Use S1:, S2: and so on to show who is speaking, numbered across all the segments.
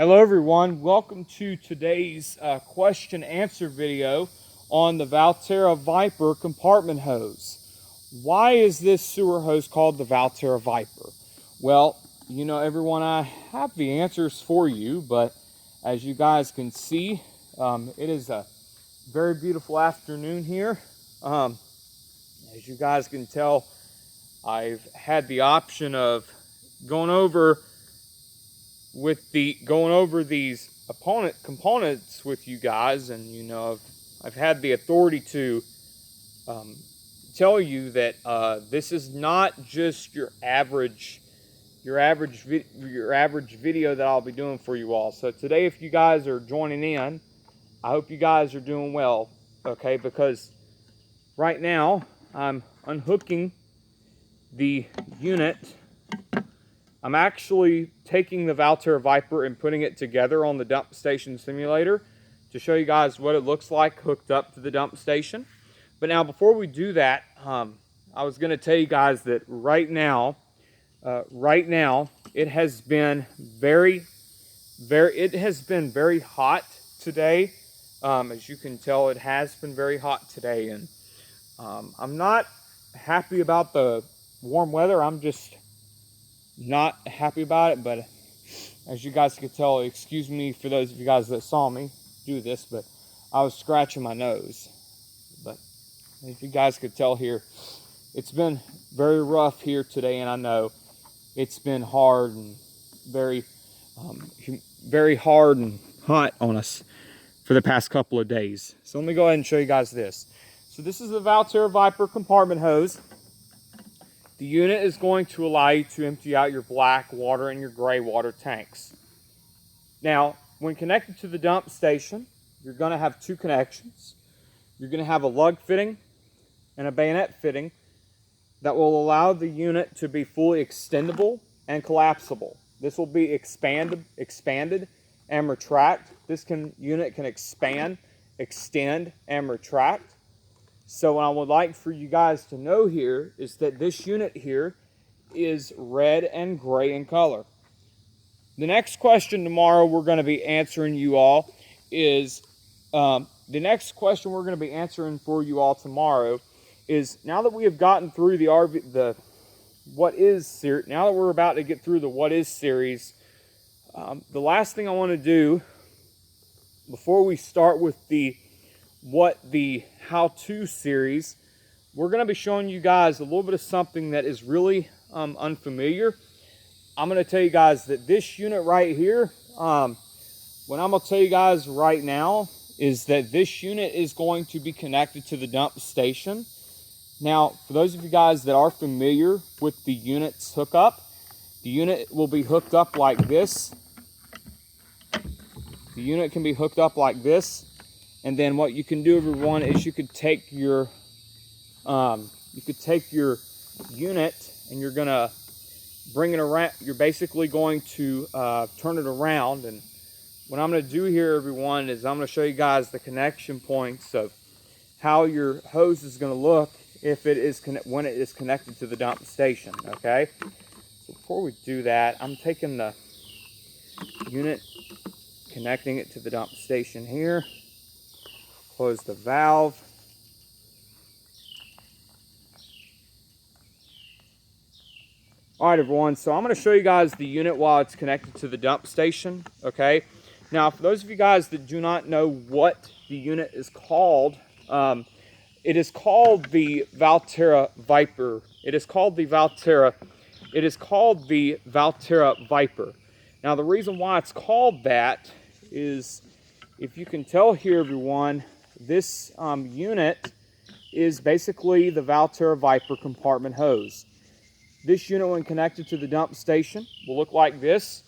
S1: Hello everyone, welcome to today's question answer video on the Valterra Viper compartment hose. Why is this sewer hose called the Valterra Viper? Well, you know everyone, I have the answers for you, but as you guys can see, it is a very beautiful afternoon here. As you guys can tell, I've had the option of going over these components with you guys, and you know I've had the authority to tell you that this is not just your average video that I'll be doing for you all. So today, if you guys are joining in, I hope you guys are doing well, okay? Because right now I'm unhooking the unit. I'm actually taking the Valterra Viper and putting it together on the dump station simulator to show you guys what it looks like hooked up to the dump station. But now, before we do that, I was going to tell you guys that right now it has been very hot today. As you can tell, it has been very hot today, and I'm not happy about the warm weather. I'm just not happy about it, but as you guys could tell, excuse me for those of you guys that saw me do this, but I was scratching my nose. But if you guys could tell here, it's been very rough here today, and I know it's been hard and very hard and hot on us for the past couple of days. So let me go ahead and show you guys this. So this is the Valterra Viper compartment hose. The unit is going to allow you to empty out your black water and your gray water tanks. Now, when connected to the dump station, you're going to have two connections. You're going to have a lug fitting and a bayonet fitting that will allow the unit to be fully extendable and collapsible. This will be expanded and retract. This unit can expand, extend, and retract. So what I would like for you guys to know here is that this unit here is red and gray in color. The next question tomorrow we're going to be answering you all is, now that we have gotten through now that we're about to get through the What Is series, the last thing I want to do before we start with the how-to series, we're going to be showing you guys a little bit of something that is really unfamiliar. I'm going to tell you guys that this unit right here, what I'm going to tell you guys right now is that this unit is going to be connected to the dump station. Now, for those of you guys that are familiar with the unit's hookup, the unit will be hooked up like this. The unit can be hooked up like this. And then what you can do, everyone, is you could take your unit and you're gonna bring it around. You're basically going to turn it around. And what I'm gonna do here, everyone, is I'm gonna show you guys the connection points of how your hose is gonna look when it is connected to the dump station. Okay. So before we do that, I'm taking the unit, connecting it to the dump station here. Close the valve. All right, everyone, so I'm going to show you guys the unit while it's connected to the dump station, okay? Now, for those of you guys that do not know what the unit is called, it is called the Valterra Viper. It is called the Valterra Viper. Now, the reason why it's called that is, if you can tell here, everyone, this unit is basically the Valterra Viper compartment hose. This unit, when connected to the dump station, will look like this.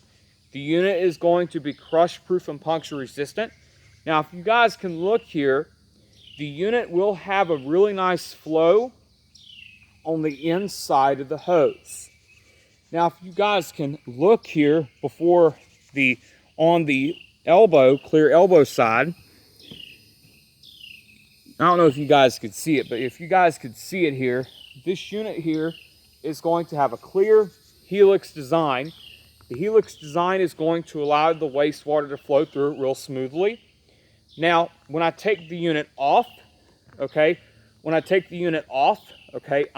S1: The unit is going to be crush-proof and puncture-resistant. Now, if you guys can look here, the unit will have a really nice flow on the inside of the hose. Now, if you guys can look here on the clear elbow side, I don't know if you guys could see it, but if you guys could see it here, this unit here is going to have a clear helix design. The helix design is going to allow the wastewater to flow through it real smoothly. Now, when I take the unit off, okay, I'm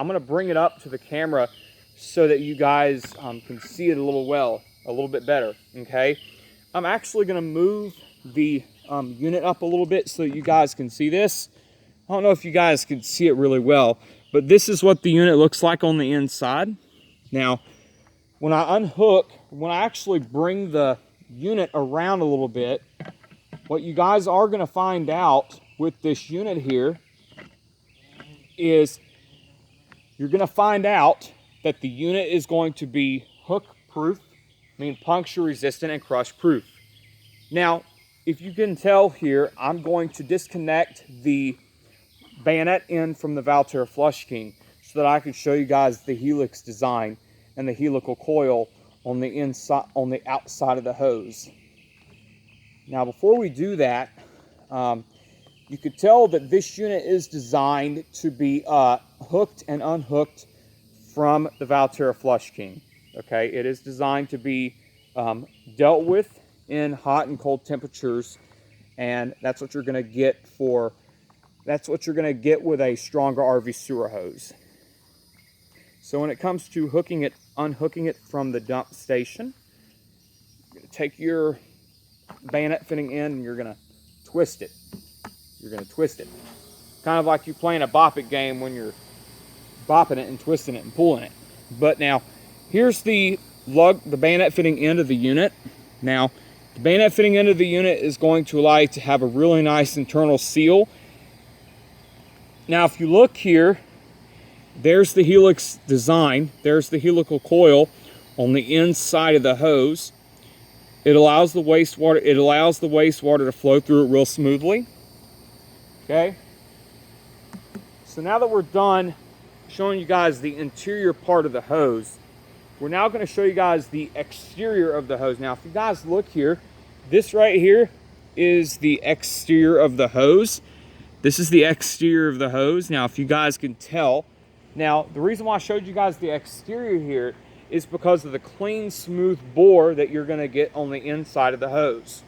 S1: going to bring it up to the camera so that you guys can see it a little bit better, okay? I'm actually going to move the unit up a little bit so that you guys can see this. I don't know if you guys can see it really well, but this is what the unit looks like on the inside. Now, when I actually bring the unit around a little bit, what you guys are going to find out with this unit here is you're going to find out that the unit is going to be hook proof, meaning puncture resistant and crush proof. Now, if you can tell here, I'm going to disconnect the bayonet end from the Valterra Flush King so that I can show you guys the helix design and the helical coil on the inside, on the outside of the hose. Now, before we do that, you could tell that this unit is designed to be hooked and unhooked from the Valterra Flush King. Okay, it is designed to be dealt with in hot and cold temperatures, and that's what you're going to get with a stronger RV sewer hose. So when it comes to unhooking it from the dump station, you're going to take your bayonet fitting in and you're going to twist it. Kind of like you playing a bop it game when you're bopping it and twisting it and pulling it. But now, here's the bayonet fitting end of the unit. Now, the bayonet fitting end of the unit is going to allow you to have a really nice internal seal. Now, if you look here, there's the helix design. There's the helical coil on the inside of the hose. It allows the wastewater to flow through it real smoothly. Okay? So now that we're done showing you guys the interior part of the hose, we're now going to show you guys the exterior of the hose. Now, if you guys look here, this right here is the exterior of the hose. This is the exterior of the hose. Now, if you guys can tell, now the reason why I showed you guys the exterior here is because of the clean, smooth bore that you're going to get on the inside of the hose.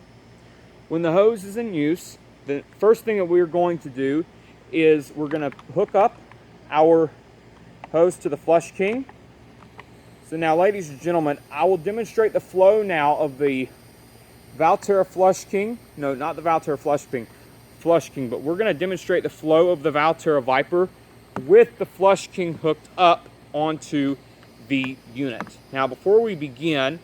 S1: When the hose is in use, the first thing that we're going to do is we're going to hook up our hose to the Flush King. So now, ladies and gentlemen, I will demonstrate the flow now of the Valterra Flush King. No, not the Valterra Flush King, but we're going to demonstrate the flow of the Valterra Viper with the Flush King hooked up onto the unit. Now, before we begin,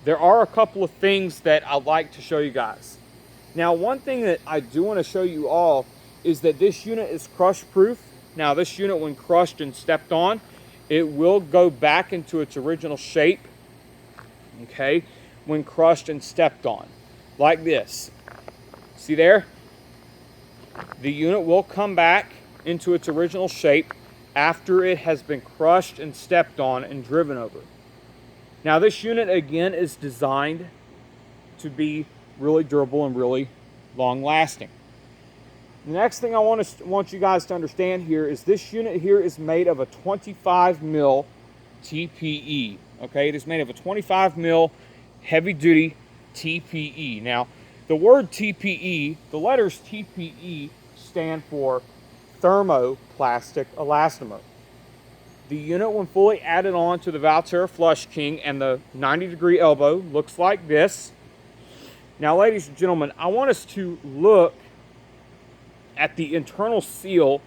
S1: there are a couple of things that I'd like to show you guys. Now, one thing that I do want to show you all is that this unit is crush proof. Now, this unit, when crushed and stepped on, it will go back into its original shape, okay, when crushed and stepped on, like this. See there? The unit will come back into its original shape after it has been crushed and stepped on and driven over. Now, this unit, again, is designed to be really durable and really long-lasting. The next thing I want you guys to understand here is this unit here is made of a 25 mil TPE. Okay, it is made of a 25 mil heavy-duty TPE. Now, the word TPE, the letters TPE stand for thermoplastic elastomer. The unit, when fully added on to the Valterra Flush King and the 90-degree elbow, looks like this. Now, ladies and gentlemen, I want us to look at the internal seal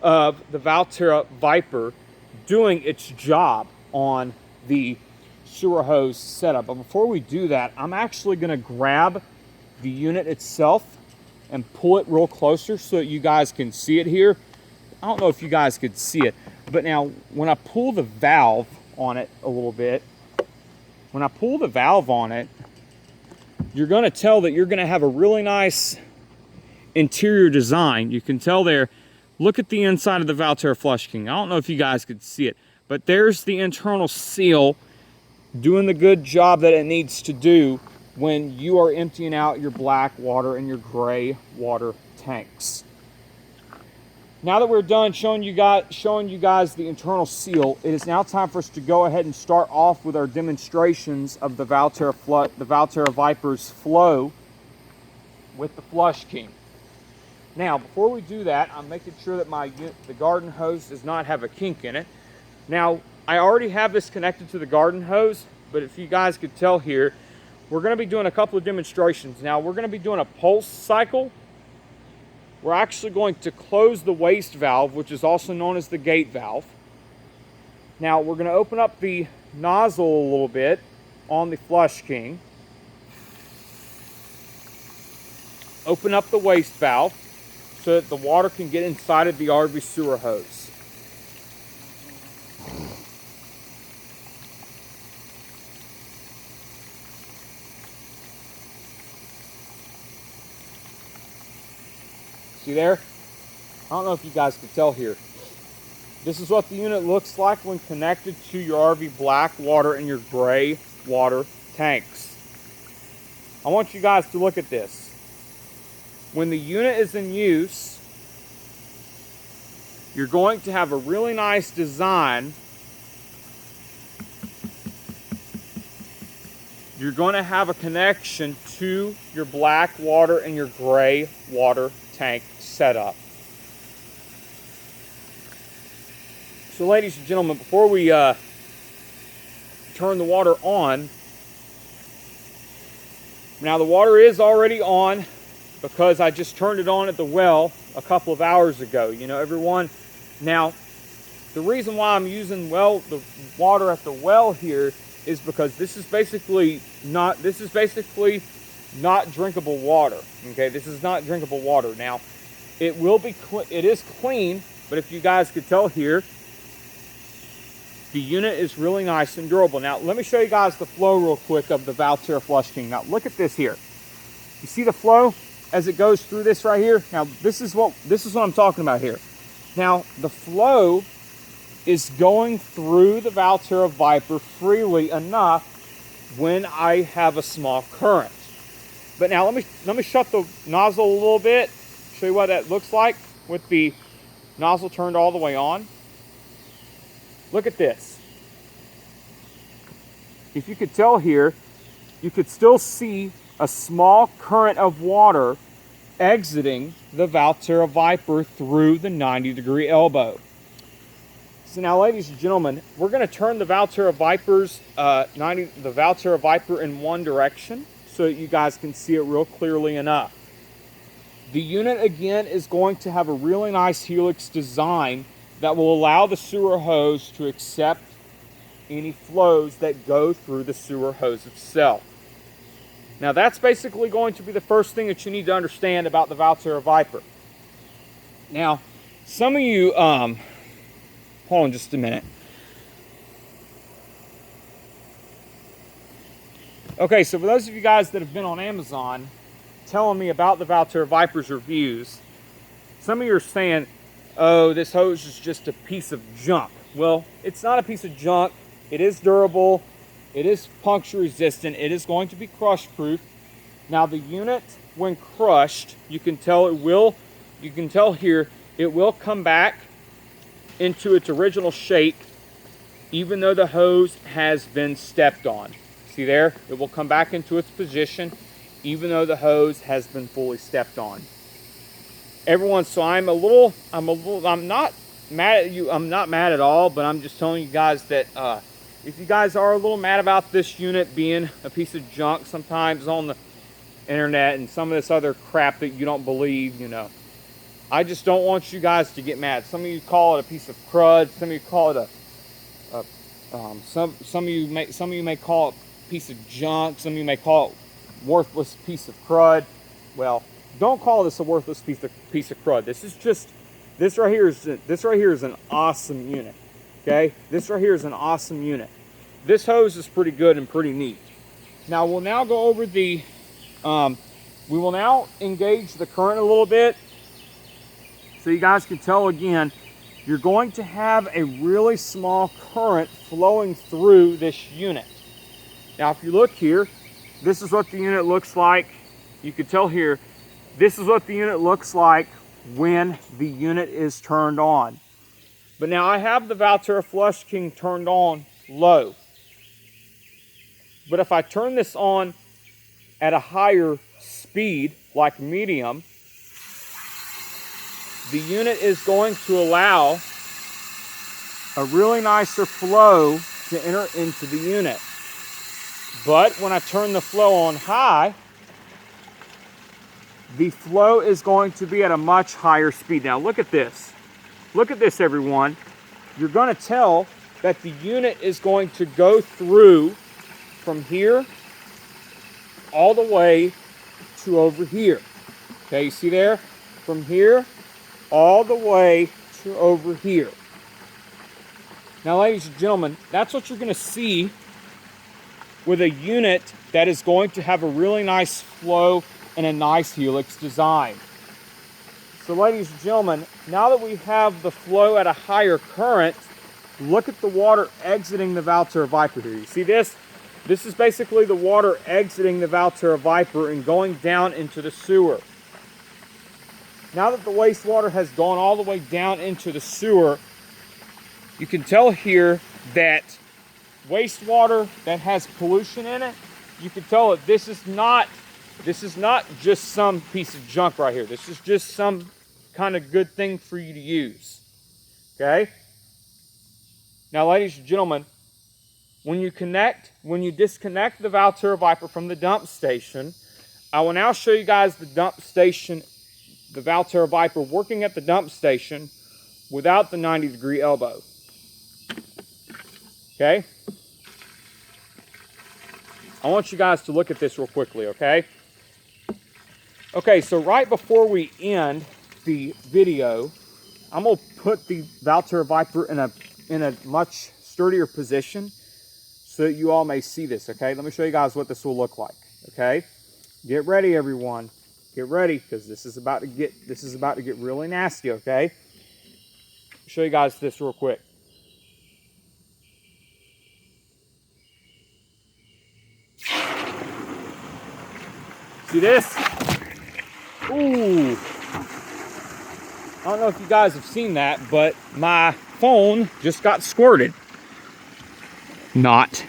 S1: of the Valterra Viper doing its job on the sewer hose setup. But before we do that, I'm actually going to grab the unit itself and pull it real closer so that you guys can see it here. I don't know if you guys could see it, but now when I pull the valve on it a little bit, you're going to tell that you're going to have a really nice interior design. You can tell there, look at the inside of the Valterra Flush King. I don't know if you guys could see it, but there's the internal seal doing the good job that it needs to do when you are emptying out your black water and your gray water tanks. Now that we're done showing you guys the internal seal, it is now time for us to go ahead and start off with our demonstrations of the Valterra Viper's flow with the Flush King. Now, before we do that, I'm making sure that the garden hose does not have a kink in it. Now, I already have this connected to the garden hose, but if you guys could tell here, we're going to be doing a couple of demonstrations. Now, we're going to be doing a pulse cycle. We're actually going to close the waste valve, which is also known as the gate valve. Now, we're going to open up the nozzle a little bit on the Flush King. Open up the waste valve so that the water can get inside of the RV sewer hose. See there? I don't know if you guys can tell here. This is what the unit looks like when connected to your RV black water and your gray water tanks. I want you guys to look at this. When the unit is in use, you're going to have a really nice design. You're going to have a connection to your black water and your gray water tank setup. So ladies and gentlemen, before we turn the water on, now the water is already on because I just turned it on at the well a couple of hours ago. You know, everyone. Now, the reason why I'm using the water at the well here is because this is basically not drinkable water. Okay, this is not drinkable water. Now, it is clean, but if you guys could tell here, the unit is really nice and durable. Now, let me show you guys the flow real quick of the Valterra Flush King. Now, look at this here. You see the flow as it goes through this right here? Now, this is what I'm talking about here. Now, the flow is going through the Valterra Viper freely enough when I have a small current. But now let me shut the nozzle a little bit, show you what that looks like with the nozzle turned all the way on. Look at this. If you could tell here, you could still see a small current of water exiting the Valterra Viper through the 90-degree elbow. So now, ladies and gentlemen, we're going to turn the Valterra Viper in one direction so that you guys can see it real clearly enough. The unit again is going to have a really nice helix design that will allow the sewer hose to accept any flows that go through the sewer hose itself. Now, that's basically going to be the first thing that you need to understand about the Valterra Viper. Now, some of you, hold on just a minute. Okay, so for those of you guys that have been on Amazon telling me about the Valterra Viper's reviews, some of you are saying, oh, this hose is just a piece of junk. Well, it's not a piece of junk. It is durable. It is puncture resistant. It is going to be crush proof. Now the unit, when crushed, you can tell here, it will come back into its original shape even though the hose has been stepped on. See there? It will come back into its position even though the hose has been fully stepped on. Everyone, so I'm not mad at you. I'm not mad at all, but I'm just telling you guys that if you guys are a little mad about this unit being a piece of junk sometimes on the internet and some of this other crap that you don't believe, you know, I just don't want you guys to get mad. Some of you call it a piece of crud. Some of you call it some of you may call it a piece of junk. Some of you may call it worthless piece of crud. Well, don't call this a worthless piece of crud. This right here is an awesome unit. Okay, this right here is an awesome unit. This hose is pretty good and pretty neat. Now we'll now go over the. We will now engage the current a little bit, so you guys can tell again. You're going to have a really small current flowing through this unit. Now, if you look here, this is what the unit looks like. You can tell here. This is what the unit looks like when the unit is turned on. But now I have the Valterra Flush King turned on low. But if I turn this on at a higher speed, like medium, the unit is going to allow a really nicer flow to enter into the unit. But when I turn the flow on high, the flow is going to be at a much higher speed. Now look at this. Look at this, everyone. You're going to tell that the unit is going to go through from here all the way to over here. Okay, you see there? From here all the way to over here. Now, ladies and gentlemen, that's what you're going to see with a unit that is going to have a really nice flow and a nice helix design. So, ladies and gentlemen, now that we have the flow at a higher current, look at the water exiting the Valterra Viper here. You see this? This is basically the water exiting the Valterra Viper and going down into the sewer. Now that the wastewater has gone all the way down into the sewer, you can tell here that wastewater that has pollution in it, you can tell that this is not just some piece of junk right here. This is just some kind of good thing for you to use. Okay? Now, ladies and gentlemen, when you disconnect the Valterra Viper from the dump station, I will now show you guys the dump station, the Valterra Viper working at the dump station without the 90-degree elbow. Okay? I want you guys to look at this real quickly, okay? Okay, so right before we end the video, I'm going to put the Valterra Viper in a much sturdier position so that you all may see this, okay? Let me show you guys what this will look like, okay? Get ready, everyone. Get ready, because this is about to get really nasty, okay? I'll show you guys this real quick. See this? Ooh. I don't know if you guys have seen that, but my phone just got squirted. Not.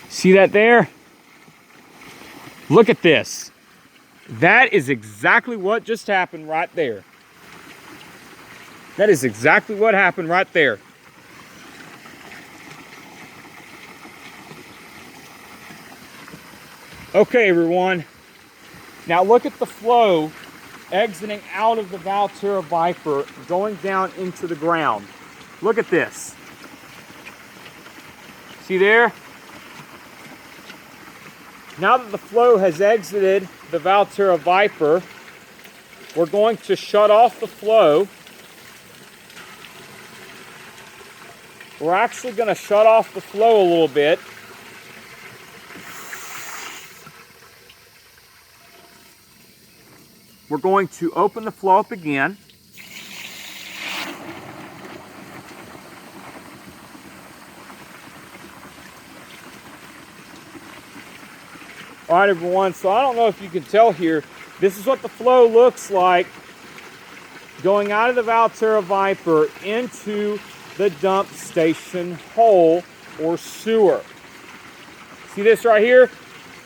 S1: See that there? Look at this. That is exactly what just happened right there. That is exactly what happened right there. Okay, everyone. Now look at the flow exiting out of the Valterra Viper going down into the ground. Look at this. See there? Now that the flow has exited the Valterra Viper, we're going to shut off the flow. We're actually going to shut off the flow a little bit. We're going to open the flow up again. All right, everyone, so I don't know if you can tell here, this is what the flow looks like going out of the Valterra Viper into the dump station hole or sewer. See this right here?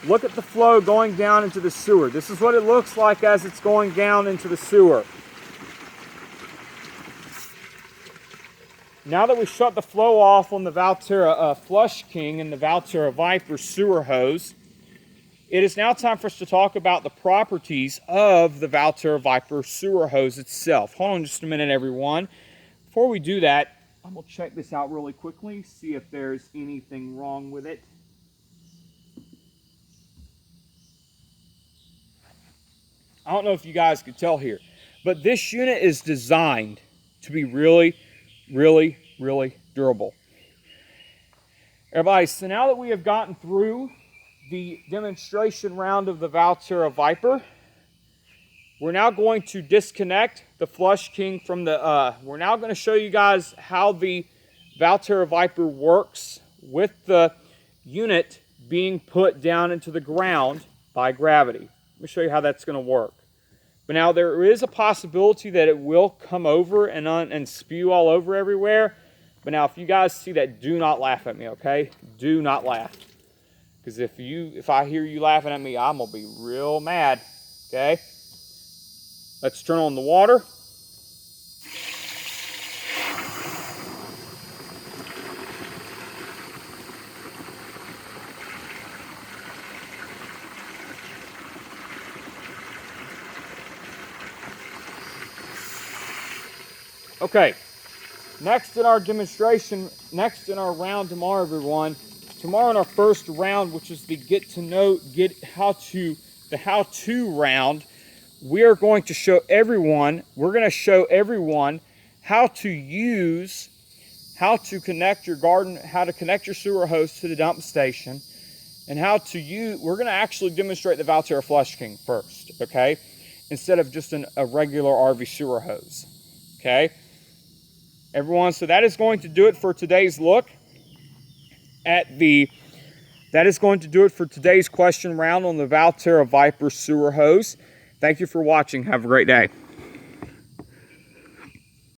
S1: Look at the flow going down into the sewer. This is what it looks like as it's going down into the sewer. Now that we shut the flow off on the Valterra Flush King and the Valterra Viper sewer hose, it is now time for us to talk about the properties of the Valterra Viper sewer hose itself. Hold on just a minute, everyone. Before we do that, I'm going to check this out really quickly, see if there's anything wrong with it. I don't know if you guys could tell here, but this unit is designed to be really, really, really durable. Everybody, so now that we have gotten through the demonstration round of the Valterra Viper, we're now going to disconnect the Flush King from the, we're now going to show you guys how the Valterra Viper works with the unit being put down into the ground by gravity. Let me show you how that's going to work. But now there is a possibility that it will come over and spew all over everywhere. But now if you guys see that, do not laugh at me, okay? Do not laugh. Because if I hear you laughing at me, I'm going to be real mad, okay? Let's turn on the water. Okay, next in our demonstration, next in our round tomorrow, everyone. Tomorrow in our first round, which is the how-to round, we are going to show everyone, how to connect your garden, how to connect your sewer hose to the dump station, and we're going to actually demonstrate the Valterra Flush King first, okay? Instead of just a regular RV sewer hose, okay? Everyone, so that is going to do it for today's look that is going to do it for today's question round on the Valterra Viper sewer hose. Thank you for watching. Have a great day.